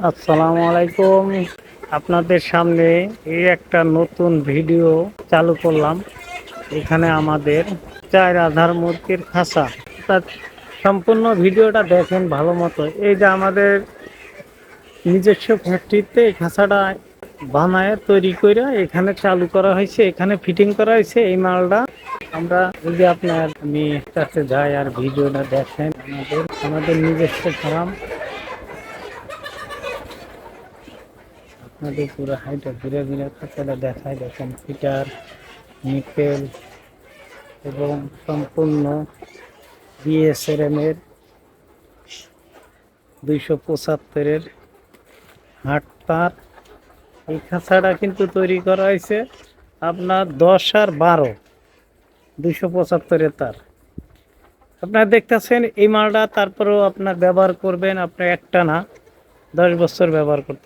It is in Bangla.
আসসালামু আলাইকুম। আপনাদের সামনে এই একটা নতুন ভিডিও চালু করলাম। এখানে আমাদের চার আধার মুরগির খাঁচা, তা সম্পূর্ণ ভিডিওটা দেখেন ভালো মতো। এই যে আমাদের নিজস্ব ফ্যাক্টরিতে এই খাঁচাটা বানায় তৈরি করে এখানে চালু করা হয়েছে, এখানে ফিটিং করা হয়েছে এই মালটা। আমরা যদি আপনার আমি কাছে যাই আর ভিডিওটা দেখেন, আমাদের নিজস্ব ফার্ম, আপনাদের পুরো হাইটা ঘুরে ঘুরে খাঁচাটা দেখায়। দেখেন ফিটার, নিকেল এবং সম্পূর্ণ বিএসআরএম এর 275-এর হাট তার। এই খাঁচাটা কিন্তু তৈরি করা হয়েছে আপনার 10 আর 12 275-এর তার। আপনারা দেখতেছেন এই মালটা, তারপরেও আপনার ব্যবহার করবেন, আপনার একটা না 10 বছর ব্যবহার করতে